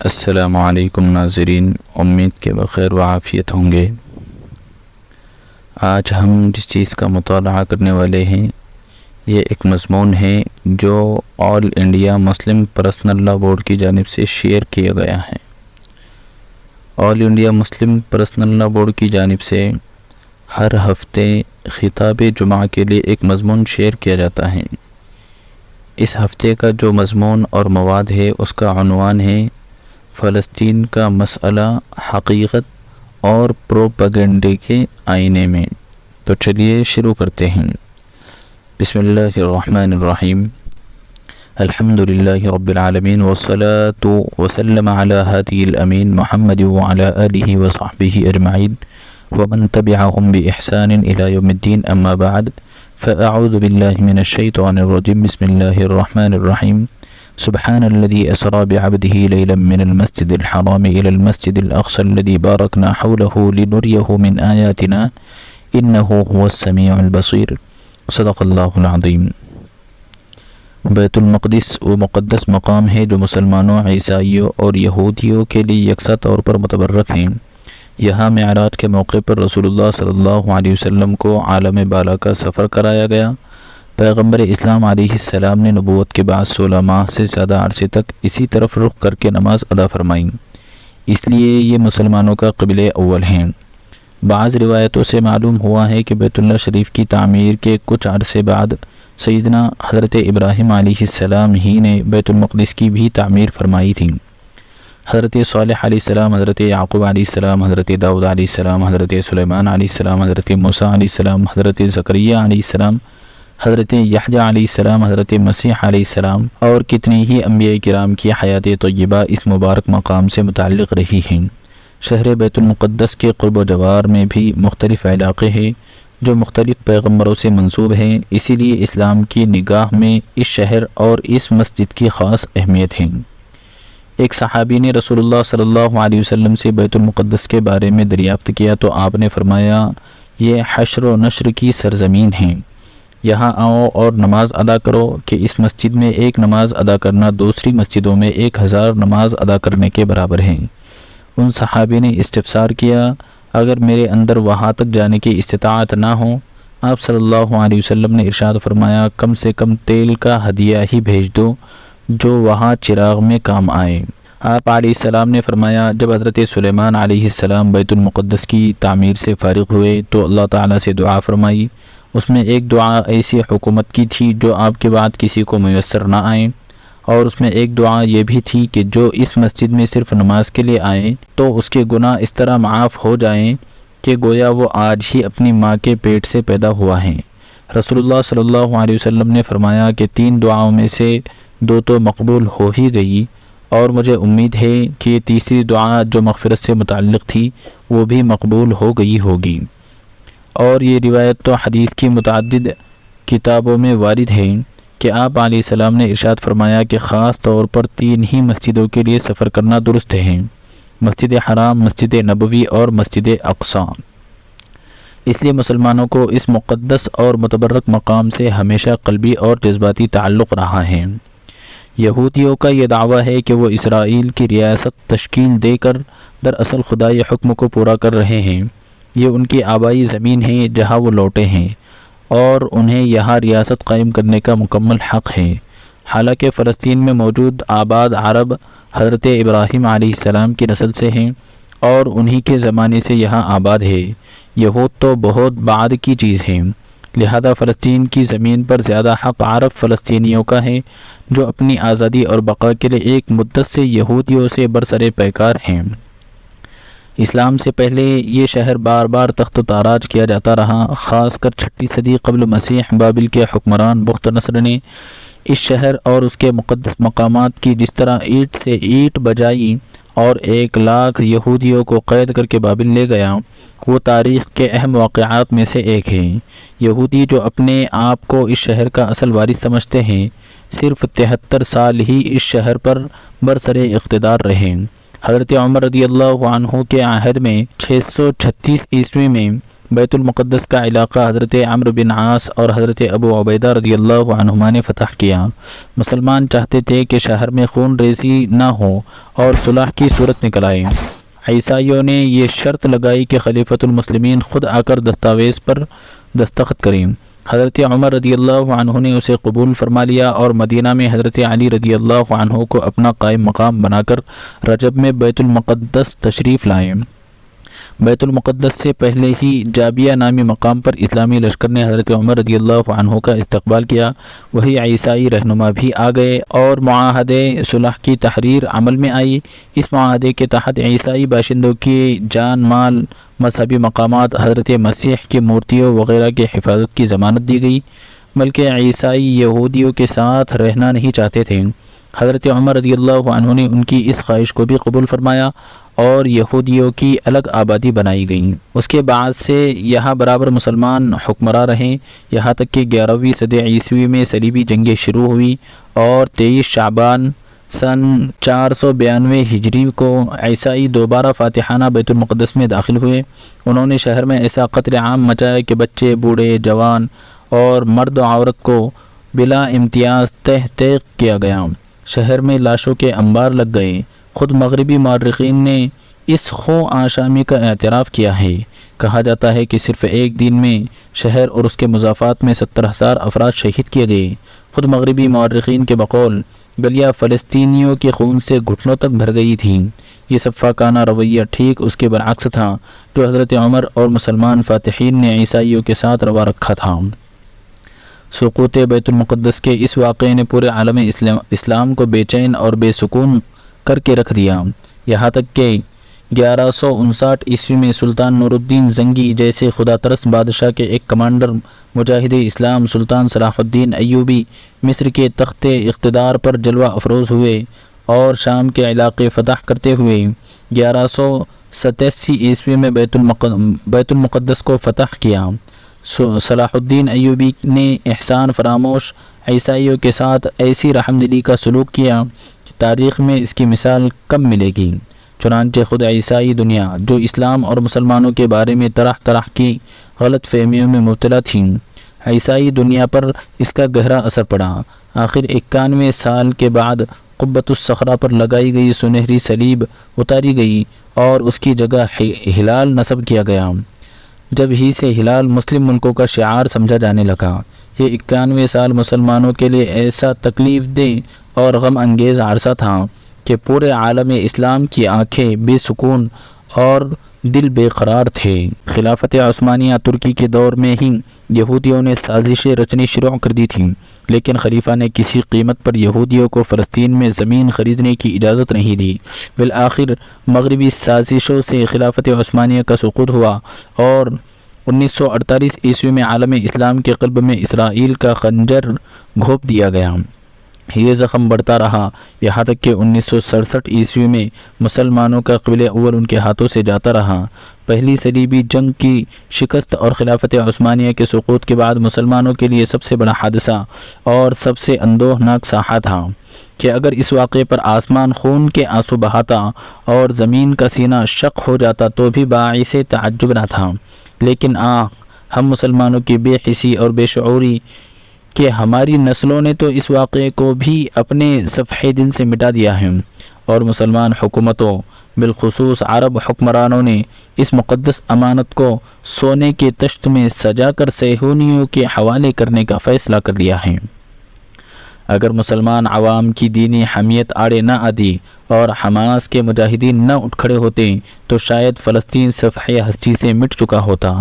السلام علیکم ناظرین، امید کے بخیر و عافیت ہوں گے۔ آج ہم جس چیز کا مطالعہ کرنے والے ہیں یہ ایک مضمون ہے جو All India Muslim Personal Law Board کی جانب سے شیئر کیا گیا ہے۔ All India Muslim Personal Law Board کی جانب سے ہر ہفتے خطاب جمعہ کے لیے ایک مضمون شیئر کیا جاتا ہے۔ اس ہفتے کا جو مضمون اور مواد ہے اس کا عنوان ہے فلسطین کا مسئلہ حقیقت اور پروپیگنڈے کے آئینے میں۔ تو چلیے شروع کرتے ہیں۔ بسم اللہ الرحمن الرحیم۔ الحمدللہ رب العالمین والصلاة وسلم علی ہادی الامین محمد وعلی آلہ وصحبہ اجمعین ومن تبعهم بإحسان إلى يوم الدين، أما بعد فأعوذ بالله من الشيطان الرجيم، بسم الله الرحمن الرحيم۔ سبحان الذي أسرى بعبده ليلا من المسجد الحرام إلى المسجد الأقصى الذي باركنا حوله لنريه من آياتنا إنه هو السميع البصير، صدق اللہ العظیم۔ بیت المقدس وہ مقدس مقام ہے جو مسلمانوں، عیسائیوں اور یہودیوں کے لیے یکساں طور پر متبرک ہیں۔ یہاں معراج کے موقع پر رسول اللہ صلی اللہ علیہ وسلم کو عالم بالا کا سفر کرایا گیا۔ پیغمبر اسلام علیہ السلام نے نبوت کے بعد 16 ماہ سے زیادہ عرصے تک اسی طرف رخ کر کے نماز ادا فرمائی، اس لیے یہ مسلمانوں کا قبلہ اول ہیں۔ بعض روایتوں سے معلوم ہوا ہے کہ بیت اللہ شریف کی تعمیر کے کچھ عرصے بعد سیدنا حضرت ابراہیم علیہ السلام ہی نے بیت المقدس کی بھی تعمیر فرمائی تھی۔ حضرت صالح علیہ السلام، حضرت یعقوب علیہ السلام، حضرت داؤد علیہ السلام، حضرت سلیمان علیہ السلام، حضرت موسیٰ علیہ السلام، حضرت زکریا علیہ السلام، حضرت یحییٰ علیہ السلام، حضرت مسیح علیہ السلام اور کتنی ہی انبیاء کرام کی حیات طیبہ اس مبارک مقام سے متعلق رہی ہیں۔ شہر بیت المقدس کے قرب و جوار میں بھی مختلف علاقے ہیں جو مختلف پیغمبروں سے منسوب ہیں، اسی لیے اسلام کی نگاہ میں اس شہر اور اس مسجد کی خاص اہمیت ہے۔ ایک صحابی نے رسول اللہ صلی اللہ علیہ وسلم سے بیت المقدس کے بارے میں دریافت کیا تو آپ نے فرمایا، یہ حشر و نشر کی سرزمین ہے، یہاں آؤ اور نماز ادا کرو کہ اس مسجد میں ایک نماز ادا کرنا دوسری مسجدوں میں 1000 نماز ادا کرنے کے برابر ہے۔ ان صحابی نے استفسار کیا، اگر میرے اندر وہاں تک جانے کی استطاعت نہ ہو؟ آپ صلی اللہ علیہ وسلم نے ارشاد فرمایا، کم سے کم تیل کا ہدیہ ہی بھیج دو جو وہاں چراغ میں کام آئے۔ آپ علیہ السلام نے فرمایا، جب حضرت سلیمان علیہ السلام بیت المقدس کی تعمیر سے فارغ ہوئے تو اللہ تعالیٰ سے دعا فرمائی۔ اس میں ایک دعا ایسی حکومت کی تھی جو آپ کے بعد کسی کو میسر نہ آئے، اور اس میں ایک دعا یہ بھی تھی کہ جو اس مسجد میں صرف نماز کے لیے آئیں تو اس کے گناہ اس طرح معاف ہو جائیں کہ گویا وہ آج ہی اپنی ماں کے پیٹ سے پیدا ہوا ہے۔ رسول اللہ صلی اللہ علیہ وسلم نے فرمایا کہ 3 دعاؤں میں سے 2 تو مقبول ہو ہی گئی، اور مجھے امید ہے کہ یہ تیسری دعا جو مغفرت سے متعلق تھی وہ بھی مقبول ہو گئی ہوگی۔ اور یہ روایت تو حدیث کی متعدد کتابوں میں وارد ہے کہ آپ علیہ السلام نے ارشاد فرمایا کہ خاص طور پر 3 ہی مسجدوں کے لیے سفر کرنا درست ہے، مسجد حرام، مسجد نبوی اور مسجد اقصیٰ۔ اس لیے مسلمانوں کو اس مقدس اور متبرک مقام سے ہمیشہ قلبی اور جذباتی تعلق رہا ہے۔ یہودیوں کا یہ دعویٰ ہے کہ وہ اسرائیل کی ریاست تشکیل دے کر دراصل خدائی حکم کو پورا کر رہے ہیں۔ یہ ان کی آبائی زمین ہے جہاں وہ لوٹے ہیں اور انہیں یہاں ریاست قائم کرنے کا مکمل حق ہے، حالانکہ فلسطین میں موجود آباد عرب حضرت ابراہیم علیہ السلام کی نسل سے ہیں اور انہی کے زمانے سے یہاں آباد ہے۔ یہود تو بہت بعد کی چیز ہے، لہذا فلسطین کی زمین پر زیادہ حق عرب فلسطینیوں کا ہے جو اپنی آزادی اور بقا کے لیے ایک مدت سے یہودیوں سے برسر پیکار ہیں۔ اسلام سے پہلے یہ شہر بار بار تخت و تاراج کیا جاتا رہا، خاص کر 6 صدی قبل مسیح بابل کے حکمران بخت نصر نے اس شہر اور اس کے مقدس مقامات کی جس طرح اینٹ سے اینٹ بجائی اور 1 لاکھ یہودیوں کو قید کر کے بابل لے گیا، وہ تاریخ کے اہم واقعات میں سے ایک ہے۔ یہودی جو اپنے آپ کو اس شہر کا اصل وارث سمجھتے ہیں، صرف 73 سال ہی اس شہر پر برسر اقتدار رہے۔ حضرت عمر رضی اللہ عنہ کے عہد میں 636 عیسوی میں بیت المقدس کا علاقہ حضرت عمرو بن عاص اور حضرت ابو عبیدہ رضی اللہ عنہما نے فتح کیا۔ مسلمان چاہتے تھے کہ شہر میں خون ریزی نہ ہو اور صلح کی صورت نکل آئے۔ عیسائیوں نے یہ شرط لگائی کہ خلیفۃ المسلمین خود آ کر دستاویز پر دستخط کریں۔ حضرت عمر رضی اللہ عنہ نے اسے قبول فرما لیا اور مدینہ میں حضرت علی رضی اللہ عنہ کو اپنا قائم مقام بنا کر رجب میں بیت المقدس تشریف لائے۔ بیت المقدس سے پہلے ہی جابیہ نامی مقام پر اسلامی لشکر نے حضرت عمر رضی اللہ عنہ کا استقبال کیا۔ وہی عیسائی رہنما بھی آ گئے اور معاہدے صلح کی تحریر عمل میں آئی۔ اس معاہدے کے تحت عیسائی باشندوں کی جان مال، مذہبی مقامات، حضرت مسیح کی مورتیوں وغیرہ کی حفاظت کی ضمانت دی گئی، بلکہ عیسائی یہودیوں کے ساتھ رہنا نہیں چاہتے تھے۔ حضرت عمر رضی اللہ عنہ نے ان کی اس خواہش کو بھی قبول فرمایا اور یہودیوں کی الگ آبادی بنائی گئی۔ اس کے بعد سے یہاں برابر مسلمان حکمراں رہے، یہاں تک کہ 11ویں صدی عیسوی میں صلیبی جنگیں شروع ہوئی اور 23 شعبان سن 492 ہجری کو عیسائی دوبارہ فاتحانہ بیت المقدس میں داخل ہوئے۔ انہوں نے شہر میں ایسا قتل عام مچایا کہ بچے، بوڑھے، جوان اور مرد و عورت کو بلا امتیاز تیق کیا گیا۔ شہر میں لاشوں کے انبار لگ گئے۔ خود مغربی مورخین نے اس خوں آشامی کا اعتراف کیا ہے۔ کہا جاتا ہے کہ صرف ایک دن میں شہر اور اس کے مضافات میں 70,000 افراد شہید کیے گئے۔ خود مغربی مورخین کے بقول گلیاں فلسطینیوں کے خون سے گھٹنوں تک بھر گئی تھیں۔ یہ سفاکانہ رویہ ٹھیک اس کے برعکس تھا جو حضرت عمر اور مسلمان فاتحین نے عیسائیوں کے ساتھ روا رکھا تھا۔ سقوط بیت المقدس کے اس واقعے نے پورے عالم اسلام کو بے چین اور بے سکون کر کے رکھ دیا، یہاں تک کہ 1159 عیسوی میں سلطان نور الدین زنگی جیسے خدا ترس بادشاہ کے ایک کمانڈر مجاہد اسلام سلطان صلاح الدین ایوبی مصر کے تخت اقتدار پر جلوہ افروز ہوئے اور شام کے علاقے فتح کرتے ہوئے 1187 عیسوی میں بیت المقدس کو فتح کیا۔ صلاح الدین ایوبی نے احسان فراموش عیسائیوں کے ساتھ ایسی رحم دلی کا سلوک کیا کہ تاریخ میں اس کی مثال کم ملے گی۔ چنانچہ خود عیسائی دنیا جو اسلام اور مسلمانوں کے بارے میں طرح طرح کی غلط فہمیوں میں مبتلا تھیں، عیسائی دنیا پر اس کا گہرا اثر پڑا۔ آخر 91 سال کے بعد قبۃ الصخرہ پر لگائی گئی سنہری صلیب اتاری گئی اور اس کی جگہ ہلال نصب کیا گیا۔ جب ہی سے ہلال مسلم ملکوں کا شعار سمجھا جانے لگا۔ یہ 91 سال مسلمانوں کے لیے ایسا تکلیف دہ اور غم انگیز عرصہ تھا کہ پورے عالم اسلام کی آنکھیں بے سکون اور دل بے قرار تھے۔ خلافت عثمانیہ ترکی کے دور میں ہی یہودیوں نے سازشیں رچنی شروع کر دی تھیں، لیکن خلیفہ نے کسی قیمت پر یہودیوں کو فلسطین میں زمین خریدنے کی اجازت نہیں دی۔ بالآخر مغربی سازشوں سے خلافت عثمانیہ کا سقوط ہوا اور 1948 عیسوی میں عالم اسلام کے قلب میں اسرائیل کا خنجر گھونپ دیا گیا۔ یہ زخم بڑھتا رہا یہاں تک کہ 1967 عیسوی میں مسلمانوں کا قبلہ اول ان کے ہاتھوں سے جاتا رہا۔ پہلی صلیبی جنگ کی شکست اور خلافت عثمانیہ کے سقوط کے بعد مسلمانوں کے لیے سب سے بڑا حادثہ اور سب سے اندوہناک سانحہ تھا کہ اگر اس واقعے پر آسمان خون کے آنسو بہاتا اور زمین کا سینہ شق ہو جاتا تو بھی باعث تعجب نہ تھا، لیکن ہم مسلمانوں کی بے حسی اور بے شعوری کہ ہماری نسلوں نے تو اس واقعے کو بھی اپنے صفحے دل سے مٹا دیا ہے، اور مسلمان حکومتوں بالخصوص عرب حکمرانوں نے اس مقدس امانت کو سونے کے تشت میں سجا کر صہیونیوں کے حوالے کرنے کا فیصلہ کر لیا ہے۔ اگر مسلمان عوام کی دینی حمیت آڑے نہ آتی اور حماس کے مجاہدین نہ اٹھ کھڑے ہوتے تو شاید فلسطین صفحے ہستی سے مٹ چکا ہوتا۔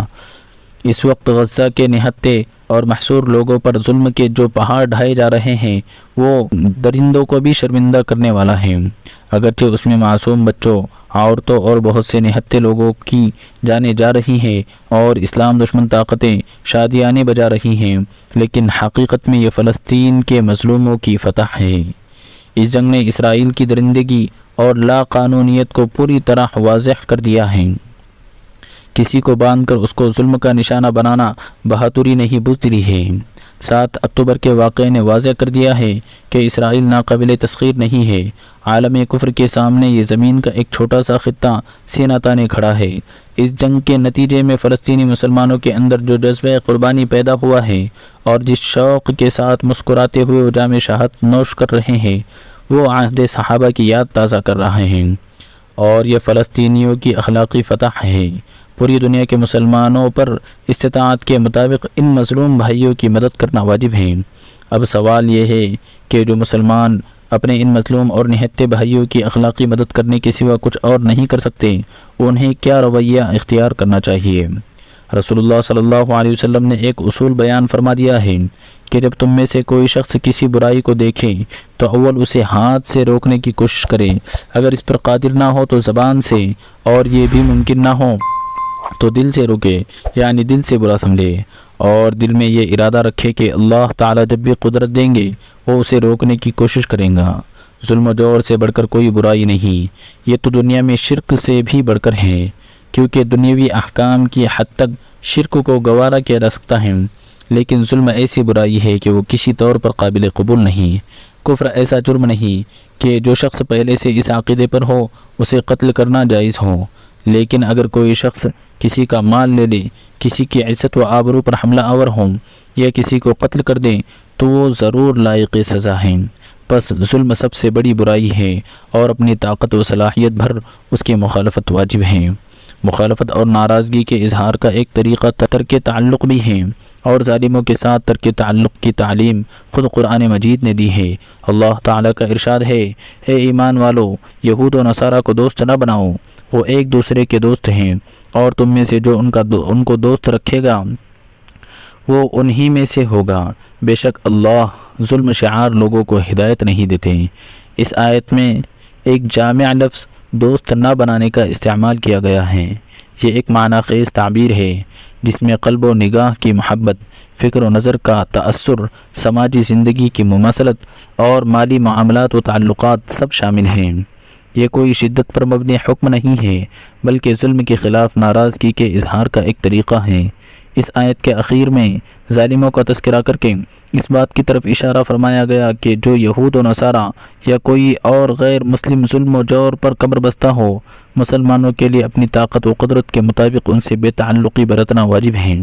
اس وقت غزہ کے نہتے اور محصور لوگوں پر ظلم کے جو پہاڑ ڈھائے جا رہے ہیں وہ درندوں کو بھی شرمندہ کرنے والا ہے۔ اگرچہ اس میں معصوم بچوں، عورتوں اور بہت سے نہتے لوگوں کی جانیں جا رہی ہیں اور اسلام دشمن طاقتیں شادیانے بجا رہی ہیں، لیکن حقیقت میں یہ فلسطین کے مظلوموں کی فتح ہے۔ اس جنگ نے اسرائیل کی درندگی اور لا قانونیت کو پوری طرح واضح کر دیا ہے۔ کسی کو باندھ کر اس کو ظلم کا نشانہ بنانا بہادری نہیں بزدلی ہے۔ 7 اکتوبر کے واقعے نے واضح کر دیا ہے کہ اسرائیل ناقابل تسخیر نہیں ہے۔ عالم کفر کے سامنے یہ زمین کا ایک چھوٹا سا خطہ سینہ تانے کھڑا ہے۔ اس جنگ کے نتیجے میں فلسطینی مسلمانوں کے اندر جو جذبہ قربانی پیدا ہوا ہے اور جس شوق کے ساتھ مسکراتے ہوئے وہ جام شہادت نوش کر رہے ہیں، وہ عہد صحابہ کی یاد تازہ کر رہے ہیں، اور یہ فلسطینیوں کی اخلاقی فتح ہے۔ پوری دنیا کے مسلمانوں پر استطاعت کے مطابق ان مظلوم بھائیوں کی مدد کرنا واجب ہے۔ اب سوال یہ ہے کہ جو مسلمان اپنے ان مظلوم اور نہتے بھائیوں کی اخلاقی مدد کرنے کے سوا کچھ اور نہیں کر سکتے، انہیں کیا رویہ اختیار کرنا چاہیے؟ رسول اللہ صلی اللہ علیہ وسلم نے ایک اصول بیان فرما دیا ہے کہ جب تم میں سے کوئی شخص کسی برائی کو دیکھے تو اول اسے ہاتھ سے روکنے کی کوشش کرے، اگر اس پر قادر نہ ہو تو زبان سے، اور یہ بھی ممکن نہ ہو تو دل سے روکے، یعنی دل سے برا سمجھے، اور دل میں یہ ارادہ رکھے کہ اللہ تعالیٰ جب بھی قدرت دیں گے وہ اسے روکنے کی کوشش کریں گا۔ ظلم و جور سے بڑھ کر کوئی برائی نہیں، یہ تو دنیا میں شرک سے بھی بڑھ کر ہے، کیونکہ دنیاوی احکام کی حد تک شرک کو گوارا کیا جا سکتا ہے، لیکن ظلم ایسی برائی ہے کہ وہ کسی طور پر قابل قبول نہیں۔ کفر ایسا جرم نہیں کہ جو شخص پہلے سے اس عقیدے پر ہو اسے قتل کرنا جائز ہو، لیکن اگر کوئی شخص کسی کا مال لے لے، کسی کی عزت و آبرو پر حملہ آور ہو یا کسی کو قتل کر دے تو وہ ضرور لائق سزا ہے۔ پس ظلم سب سے بڑی برائی ہے اور اپنی طاقت و صلاحیت بھر اس کی مخالفت واجب ہے۔ مخالفت اور ناراضگی کے اظہار کا ایک طریقہ ترک تعلق بھی ہے، اور ظالموں کے ساتھ ترک تعلق کی تعلیم خود قرآن مجید نے دی ہے۔ اللہ تعالیٰ کا ارشاد ہے، اے ایمان والو، یہود و نصارہ کو دوست نہ بناؤ، وہ ایک دوسرے کے دوست ہیں، اور تم میں سے جو ان کو دوست رکھے گا وہ انہی میں سے ہوگا۔ بے شک اللہ ظلم شعار لوگوں کو ہدایت نہیں دیتے۔ اس آیت میں ایک جامع لفظ دوست نہ بنانے کا استعمال کیا گیا ہے۔ یہ ایک معنی خیز تعبیر ہے جس میں قلب و نگاہ کی محبت، فکر و نظر کا تأثر، سماجی زندگی کی مماثلت اور مالی معاملات و تعلقات سب شامل ہیں۔ یہ کوئی شدت پر مبنی حکم نہیں ہے، بلکہ ظلم کے خلاف ناراضگی کے اظہار کا ایک طریقہ ہے۔ اس آیت کے اخیر میں ظالموں کا تذکرہ کر کے اس بات کی طرف اشارہ فرمایا گیا کہ جو یہود و نصارہ یا کوئی اور غیر مسلم ظلم و جور پر قبر بستہ ہو، مسلمانوں کے لیے اپنی طاقت و قدرت کے مطابق ان سے بے تعلقی برتنا واجب ہے۔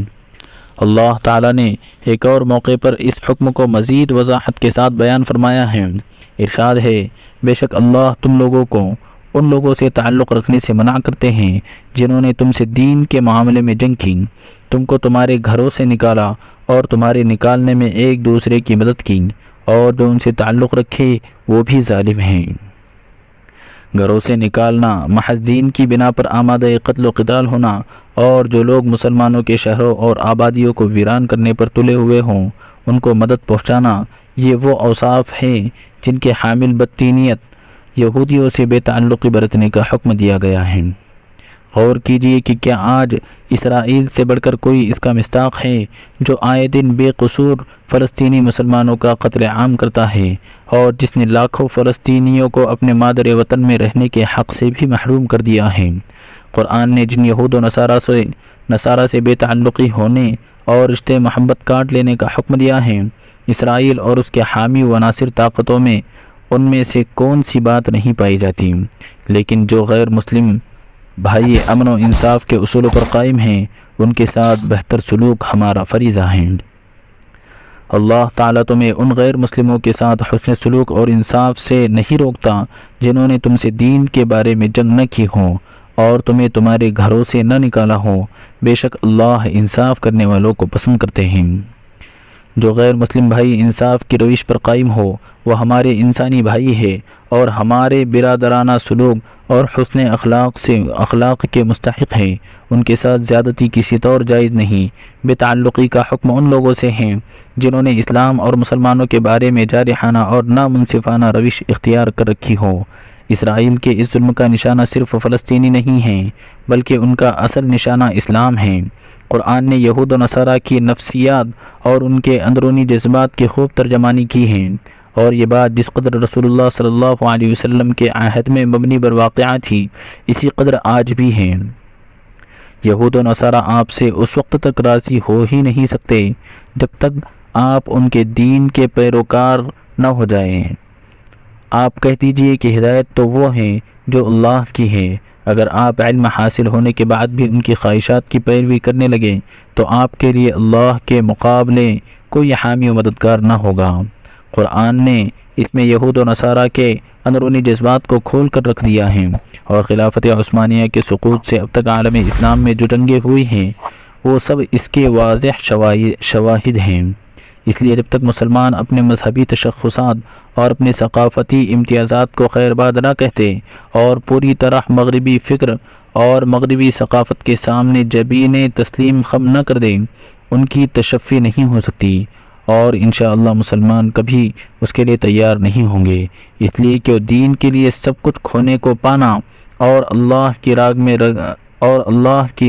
اللہ تعالیٰ نے ایک اور موقع پر اس حکم کو مزید وضاحت کے ساتھ بیان فرمایا ہے۔ ارشاد ہے، بے شک اللہ تم لوگوں کو ان لوگوں سے تعلق رکھنے سے منع کرتے ہیں جنہوں نے تم سے دین کے معاملے میں جنگ کی، تم کو تمہارے گھروں سے نکالا اور تمہارے نکالنے میں ایک دوسرے کی مدد کی، اور جو ان سے تعلق رکھے وہ بھی ظالم ہیں۔ گھروں سے نکالنا، محض دین کی بنا پر آمادہ قتل و قتال ہونا، اور جو لوگ مسلمانوں کے شہروں اور آبادیوں کو ویران کرنے پر تلے ہوئے ہوں ان کو مدد پہنچانا، یہ وہ اوصاف ہیں جن کے حامل بدتینیت یہودیوں سے بے تعلقی برتنے کا حکم دیا گیا ہے۔ غور کیجئے کہ کیا آج اسرائیل سے بڑھ کر کوئی اس کا مصداق ہے جو آئے دن بے قصور فلسطینی مسلمانوں کا قتل عام کرتا ہے، اور جس نے لاکھوں فلسطینیوں کو اپنے مادر وطن میں رہنے کے حق سے بھی محروم کر دیا ہے۔ قرآن نے جن یہود و نصارہ سے بے تعلقی ہونے اور رشتے محبت کاٹ لینے کا حکم دیا ہے، اسرائیل اور اس کے حامی و ناصر طاقتوں میں ان میں سے کون سی بات نہیں پائی جاتی، لیکن جو غیر مسلم بھائی امن و انصاف کے اصولوں پر قائم ہیں ان کے ساتھ بہتر سلوک ہمارا فریضہ ہے۔ اللہ تعالیٰ تمہیں ان غیر مسلموں کے ساتھ حسن سلوک اور انصاف سے نہیں روکتا جنہوں نے تم سے دین کے بارے میں جنگ نہ کی ہو اور تمہیں تمہارے گھروں سے نہ نکالا ہو، بے شک اللہ انصاف کرنے والوں کو پسند کرتے ہیں۔ جو غیر مسلم بھائی انصاف کی روش پر قائم ہو وہ ہمارے انسانی بھائی ہے اور ہمارے برادرانہ سلوک اور حسن اخلاق کے مستحق ہیں، ان کے ساتھ زیادتی کسی طور جائز نہیں۔ بے تعلقی کا حکم ان لوگوں سے ہیں جنہوں نے اسلام اور مسلمانوں کے بارے میں جارحانہ اور نامنصفانہ روش اختیار کر رکھی ہو۔ اسرائیل کے اس ظلم کا نشانہ صرف فلسطینی نہیں ہیں بلکہ ان کا اصل نشانہ اسلام ہے۔ قرآن نے یہود و نصارہ کی نفسیات اور ان کے اندرونی جذبات کی خوب ترجمانی کی ہے، اور یہ بات جس قدر رسول اللہ صلی اللہ علیہ وسلم کے عہد میں مبنی بر واقعہ تھی اسی قدر آج بھی ہے۔ یہود و نصارہ آپ سے اس وقت تک راضی ہو ہی نہیں سکتے جب تک آپ ان کے دین کے پیروکار نہ ہو جائیں۔ آپ کہہ دیجئے کہ ہدایت تو وہ ہیں جو اللہ کی ہے۔ اگر آپ علم حاصل ہونے کے بعد بھی ان کی خواہشات کی پیروی کرنے لگیں تو آپ کے لیے اللہ کے مقابلے کوئی حامی و مددگار نہ ہوگا۔ قرآن نے اس میں یہود و نصارہ کے اندرونی جذبات کو کھول کر رکھ دیا ہے، اور خلافت عثمانیہ کے سقوط سے اب تک عالم اسلام میں جو جنگیں ہوئی ہیں وہ سب اس کے واضح شواہد ہیں۔ اس لیے جب تک مسلمان اپنے مذہبی تشخصات اور اپنے ثقافتی امتیازات کو خیر باد نہ کہتے اور پوری طرح مغربی فکر اور مغربی ثقافت کے سامنے جبین تسلیم خم نہ کر دیں، ان کی تشفی نہیں ہو سکتی، اور انشاءاللہ مسلمان کبھی اس کے لیے تیار نہیں ہوں گے، اس لیے کہ وہ دین کے لیے سب کچھ کھونے کو پانا اور اللہ کی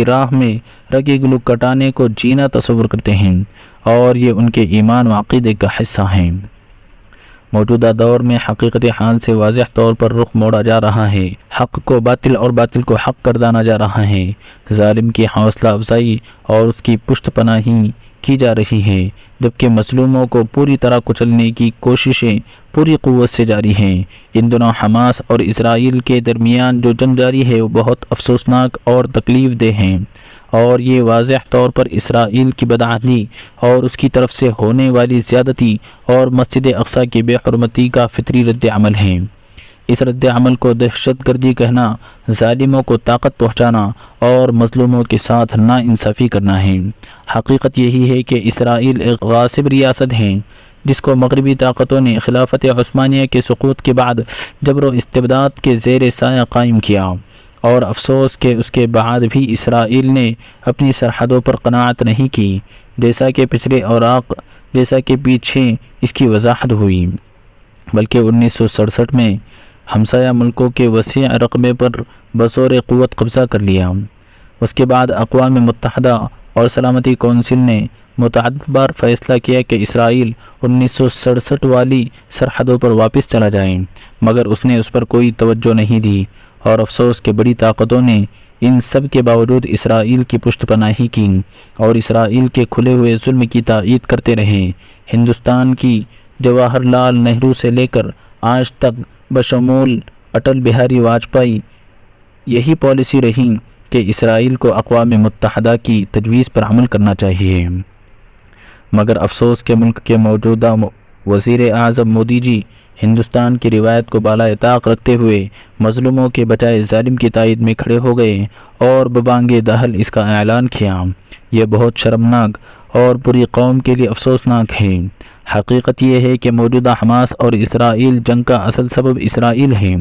راہ میں رگے گلو کٹانے کو جینا تصور کرتے ہیں، اور یہ ان کے ایمان و عقیدے کا حصہ ہیں۔ موجودہ دور میں حقیقت حال سے واضح طور پر رخ موڑا جا رہا ہے، حق کو باطل اور باطل کو حق گردانا جا رہا ہے، ظالم کی حوصلہ افزائی اور اس کی پشت پناہی کی جا رہی ہے، جبکہ مظلوموں کو پوری طرح کچلنے کی کوششیں پوری قوت سے جاری ہیں۔ ان دنوں حماس اور اسرائیل کے درمیان جو جنگ جاری ہے وہ بہت افسوسناک اور تکلیف دہ ہیں، اور یہ واضح طور پر اسرائیل کی بدعہدی اور اس کی طرف سے ہونے والی زیادتی اور مسجد اقصی کی بے حرمتی کا فطری رد عمل ہے۔ اس رد عمل کو دہشت گردی کہنا، ظالموں کو طاقت پہنچانا اور مظلوموں کے ساتھ ناانصافی کرنا ہے۔ حقیقت یہی ہے کہ اسرائیل ایک غاصب ریاست ہے جس کو مغربی طاقتوں نے خلافت عثمانیہ کے سقوط کے بعد جبر و استبداد کے زیر سایہ قائم کیا، اور افسوس کہ اس کے بعد بھی اسرائیل نے اپنی سرحدوں پر قناعت نہیں کی، جیسا کہ پچھلے اوراق جیسا کہ پیچھے اس کی وضاحت ہوئی، بلکہ 1967 میں ہمسایہ ملکوں کے وسیع رقبے پر بطور قوت قبضہ کر لیا۔ اس کے بعد اقوام متحدہ اور سلامتی کونسل نے متعدد بار فیصلہ کیا کہ اسرائیل 1967 والی سرحدوں پر واپس چلا جائے، مگر اس نے اس پر کوئی توجہ نہیں دی، اور افسوس کہ بڑی طاقتوں نے ان سب کے باوجود اسرائیل کی پشت پناہی کی اور اسرائیل کے کھلے ہوئے ظلم کی تائید کرتے رہے۔ ہندوستان کی جواہر لال نہرو سے لے کر آج تک بشمول اٹل بہاری واجپئی یہی پالیسی رہی کہ اسرائیل کو اقوام متحدہ کی تجویز پر عمل کرنا چاہیے، مگر افسوس کہ ملک کے موجودہ وزیر اعظم مودی جی ہندوستان کی روایت کو بالائے طاق رکھتے ہوئے مظلوموں کے بجائے ظالم کی تائید میں کھڑے ہو گئے اور ببانگ دہل اس کا اعلان کیا۔ یہ بہت شرمناک اور پوری قوم کے لیے افسوسناک ہے۔ حقیقت یہ ہے کہ موجودہ حماس اور اسرائیل جنگ کا اصل سبب اسرائیل ہے۔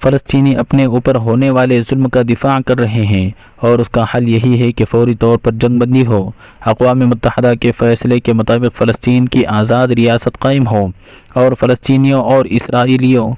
فلسطینی اپنے اوپر ہونے والے ظلم کا دفاع کر رہے ہیں، اور اس کا حل یہی ہے کہ فوری طور پر جنگ بندی ہو، اقوام متحدہ کے فیصلے کے مطابق فلسطین کی آزاد ریاست قائم ہو، اور فلسطینیوں اور اسرائیلیوں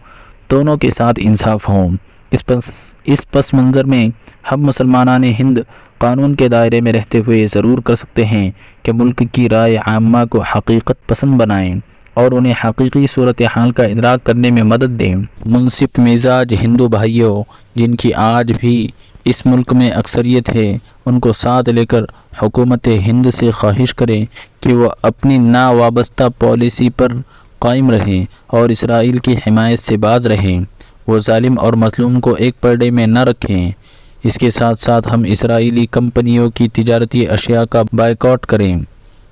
دونوں کے ساتھ انصاف ہو۔ اس پس منظر میں ہم مسلمانان ہند قانون کے دائرے میں رہتے ہوئے ضرور کر سکتے ہیں کہ ملک کی رائے عامہ کو حقیقت پسند بنائیں اور انہیں حقیقی صورتحال کا ادراک کرنے میں مدد دیں۔ منصف مزاج ہندو بھائیوں جن کی آج بھی اس ملک میں اکثریت ہے، ان کو ساتھ لے کر حکومت ہند سے خواہش کریں کہ وہ اپنی ناوابستہ پالیسی پر قائم رہیں اور اسرائیل کی حمایت سے باز رہیں۔ وہ ظالم اور مظلوم کو ایک پردے میں نہ رکھیں۔ اس کے ساتھ ساتھ ہم اسرائیلی کمپنیوں کی تجارتی اشیاء کا بائیکاٹ کریں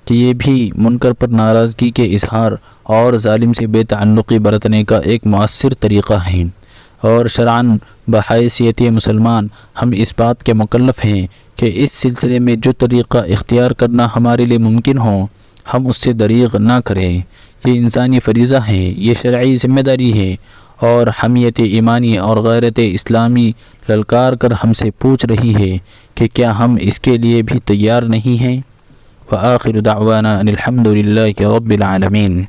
کہ یہ بھی منکر پر ناراضگی کے اظہار اور ظالم سے بے تعلقی برتنے کا ایک مؤثر طریقہ ہے، اور شرعاً بحیثیت مسلمان ہم اس بات کے مکلف ہیں کہ اس سلسلے میں جو طریقہ اختیار کرنا ہمارے لیے ممکن ہو ہم اس سے دریغ نہ کریں۔ یہ انسانی فریضہ ہے، یہ شرعی ذمہ داری ہے، اور حمیت ایمانی اور غیرت اسلامی للکار کر ہم سے پوچھ رہی ہے کہ کیا ہم اس کے لیے بھی تیار نہیں ہیں؟ وآخر دعوانا ان الحمد للہ رب العالمین۔